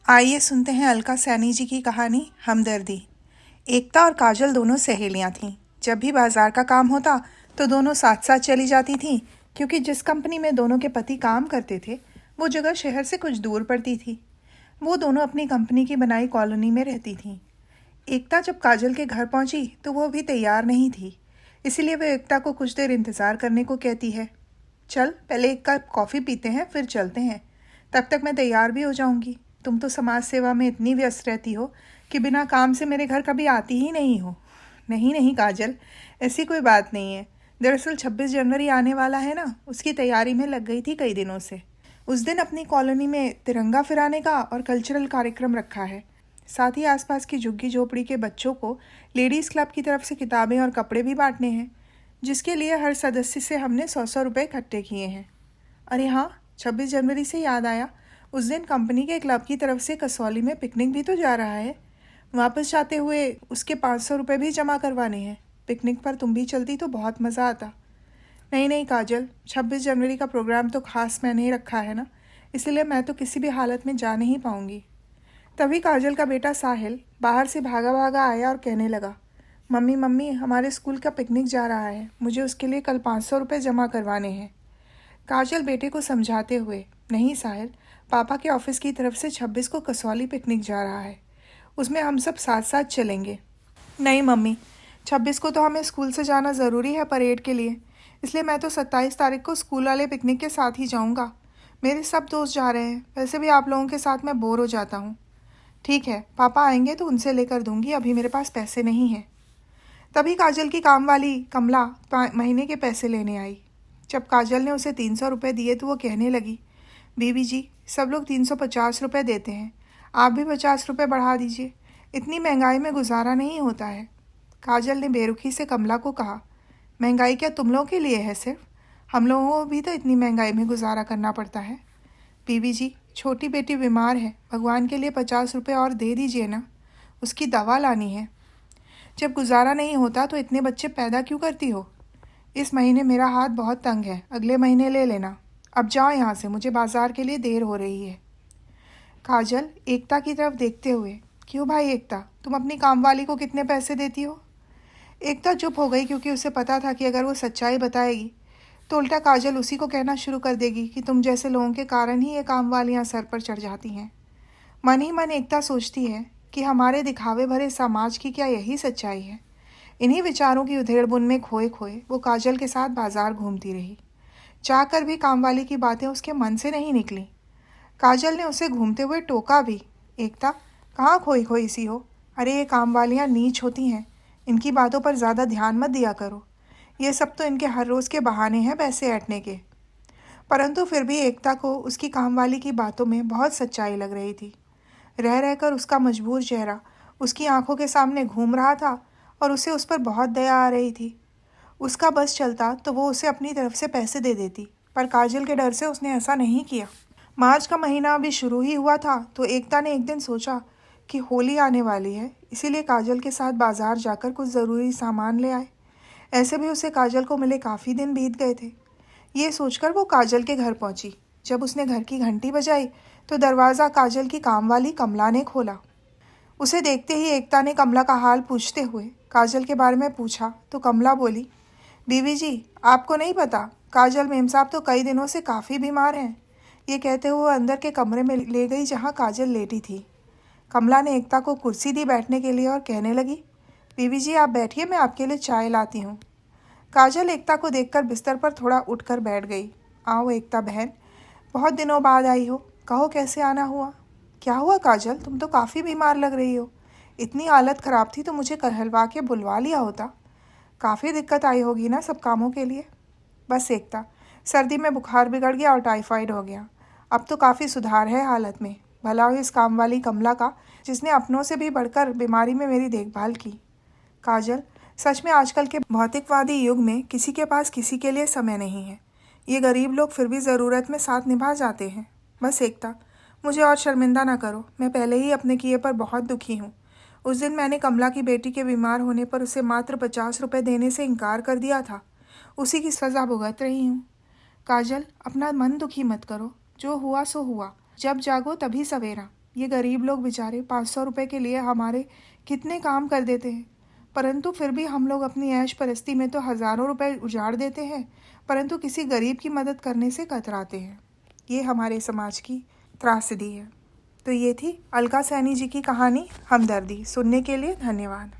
आइए सुनते हैं अलका सैनी जी की कहानी हमदर्दी। एकता और काजल दोनों सहेलियां थीं। जब भी बाजार का काम होता तो दोनों साथ साथ चली जाती थीं, क्योंकि जिस कंपनी में दोनों के पति काम करते थे वो जगह शहर से कुछ दूर पड़ती थी। वो दोनों अपनी कंपनी की बनाई कॉलोनी में रहती थीं। एकता जब काजल के घर पहुंची तो वो भी तैयार नहीं थी, इसीलिए वह एकता को कुछ देर इंतज़ार करने को कहती है। चल पहले एक कप कॉफ़ी पीते हैं, फिर चलते हैं, तब तक मैं तैयार भी हो जाऊंगी। तुम तो समाज सेवा में इतनी व्यस्त रहती हो कि बिना काम से मेरे घर कभी आती ही नहीं हो। नहीं नहीं काजल, ऐसी कोई बात नहीं है। दरअसल 26 जनवरी आने वाला है ना, उसकी तैयारी में लग गई थी कई दिनों से। उस दिन अपनी कॉलोनी में तिरंगा फहराने का और कल्चरल कार्यक्रम रखा है। साथ ही आसपास की झुग्गी झोपड़ी के बच्चों को लेडीज़ क्लब की तरफ से किताबें और कपड़े भी बांटने हैं, जिसके लिए हर सदस्य से हमने 100-100 रुपये इकट्ठे किए हैं। अरे हाँ, 26 जनवरी से याद आया, उस दिन कंपनी के क्लब की तरफ से कसौली में पिकनिक भी तो जा रहा है। वापस जाते हुए उसके 500 रुपये भी जमा करवाने हैं। पिकनिक पर तुम भी चलती तो बहुत मज़ा आता। नहीं नहीं काजल, 26 जनवरी का प्रोग्राम तो खास मैंने ही रखा है ना, इसलिए मैं तो किसी भी हालत में जा नहीं पाऊँगी। तभी काजल का बेटा साहिल बाहर से भागा भागा आया और कहने लगा, मम्मी मम्मी, हमारे स्कूल का पिकनिक जा रहा है, मुझे उसके लिए कल 500 रुपये जमा करवाने हैं। काजल बेटे को समझाते हुए, नहीं साहिल, पापा के ऑफिस की तरफ से 26 को कसौली पिकनिक जा रहा है, उसमें हम सब साथ साथ चलेंगे। नहीं मम्मी, 26 को तो हमें स्कूल से जाना ज़रूरी है परेड के लिए, इसलिए मैं तो 27 तारीख को स्कूल वाले पिकनिक के साथ ही जाऊंगा। मेरे सब दोस्त जा रहे हैं, वैसे भी आप लोगों के साथ मैं बोर हो जाता हूँ। ठीक है, पापा आएंगे तो उनसे लेकर दूंगी, अभी मेरे पास पैसे नहीं हैं। तभी काजल की काम वाली कमला महीने के पैसे लेने आई। जब काजल ने उसे 300 रुपये दिए तो वो कहने लगी, बीबी जी, सब लोग 350 रुपये देते हैं, आप भी 50 रुपये बढ़ा दीजिए, इतनी महंगाई में गुजारा नहीं होता है। काजल ने बेरुखी से कमला को कहा, महंगाई क्या तुम लोगों के लिए है सिर्फ? हम लोगों को भी तो इतनी महंगाई में गुजारा करना पड़ता है। बीबी जी, छोटी बेटी बीमार है, भगवान के लिए 50 रुपये और दे दीजिए ना, उसकी दवा लानी है। जब गुजारा नहीं होता तो इतने बच्चे पैदा क्यों करती हो? इस महीने मेरा हाथ बहुत तंग है, अगले महीने ले लेना। अब जाओ यहाँ से, मुझे बाजार के लिए देर हो रही है। काजल एकता की तरफ देखते हुए, क्यों भाई एकता, तुम अपनी कामवाली को कितने पैसे देती हो? एकता चुप हो गई, क्योंकि उसे पता था कि अगर वो सच्चाई बताएगी तो उल्टा काजल उसी को कहना शुरू कर देगी कि तुम जैसे लोगों के कारण ही ये कामवालियाँ सर पर चढ़ जाती हैं। मन ही मन एकता सोचती है कि हमारे दिखावे भरे समाज की क्या यही सच्चाई है? इन्हीं विचारों की उधेड़बुन में खोए खोए वो काजल के साथ बाजार घूमती रही। चाहकर भी कामवाली की बातें उसके मन से नहीं निकली। काजल ने उसे घूमते हुए टोका भी, एकता, कहाँ खोई खोई सी हो? अरे ये कामवालियाँ नीच होती हैं, इनकी बातों पर ज़्यादा ध्यान मत दिया करो, ये सब तो इनके हर रोज़ के बहाने हैं पैसे ऐंठने के। परंतु फिर भी एकता को उसकी कामवाली की बातों में बहुत सच्चाई लग रही थी। रह रहकर उसका मजबूर चेहरा उसकी आंखों के सामने घूम रहा था और उसे उस पर बहुत दया आ रही थी। उसका बस चलता तो वो उसे अपनी तरफ से पैसे दे देती, पर काजल के डर से उसने ऐसा नहीं किया। मार्च का महीना अभी शुरू ही हुआ था तो एकता ने एक दिन सोचा कि होली आने वाली है, इसीलिए काजल के साथ बाजार जाकर कुछ ज़रूरी सामान ले आए। ऐसे भी उसे काजल को मिले काफ़ी दिन बीत गए थे। ये सोचकर वो काजल के घर पहुंची। जब उसने घर की घंटी बजाई तो दरवाज़ा काजल की कामवाली कमला ने खोला। उसे देखते ही एकता ने कमला का हाल पूछते हुए काजल के बारे में पूछा तो कमला बोली, बीवी जी, आपको नहीं पता, काजल मेम साहब तो कई दिनों से काफ़ी बीमार हैं। ये कहते हुए अंदर के कमरे में ले गई जहाँ काजल लेटी थी। कमला ने एकता को कुर्सी दी बैठने के लिए और कहने लगी, बीवी जी आप बैठिए, मैं आपके लिए चाय लाती हूँ। काजल एकता को देखकर बिस्तर पर थोड़ा उठकर बैठ गई। आओ एकता बहन, बहुत दिनों बाद आई हो, कहो कैसे आना हुआ? क्या हुआ काजल, तुम तो काफ़ी बीमार लग रही हो। इतनी हालत ख़राब थी तो मुझे कहलवा के बुलवा लिया होता। काफ़ी दिक्कत आई होगी ना सब कामों के लिए। बस एकता, सर्दी में बुखार बिगड़ गया और टाइफाइड हो गया, अब तो काफ़ी सुधार है हालत में। भला हो इस काम वाली कमला का, जिसने अपनों से भी बढ़कर बीमारी में मेरी देखभाल की। काजल, सच में आजकल के भौतिकवादी युग में किसी के पास किसी के लिए समय नहीं है। ये गरीब लोग फिर भी ज़रूरत में साथ निभा जाते हैं। बस एकता, मुझे और शर्मिंदा ना करो, मैं पहले ही अपने किए पर बहुत दुखी हूँ। उस दिन मैंने कमला की बेटी के बीमार होने पर उसे मात्र 50 रुपये देने से इनकार कर दिया था, उसी की सज़ा भुगत रही हूँ। काजल, अपना मन दुखी मत करो, जो हुआ सो हुआ, जब जागो तभी सवेरा। ये गरीब लोग बेचारे 500 रुपये के लिए हमारे कितने काम कर देते हैं, परंतु फिर भी हम लोग अपनी ऐश परस्ती में तो हज़ारों रुपए उजाड़ देते हैं, परंतु किसी गरीब की मदद करने से कतराते हैं। ये हमारे समाज की त्रासदी है। तो ये थी अलका सैनी जी की कहानी हमदर्दी। सुनने के लिए धन्यवाद।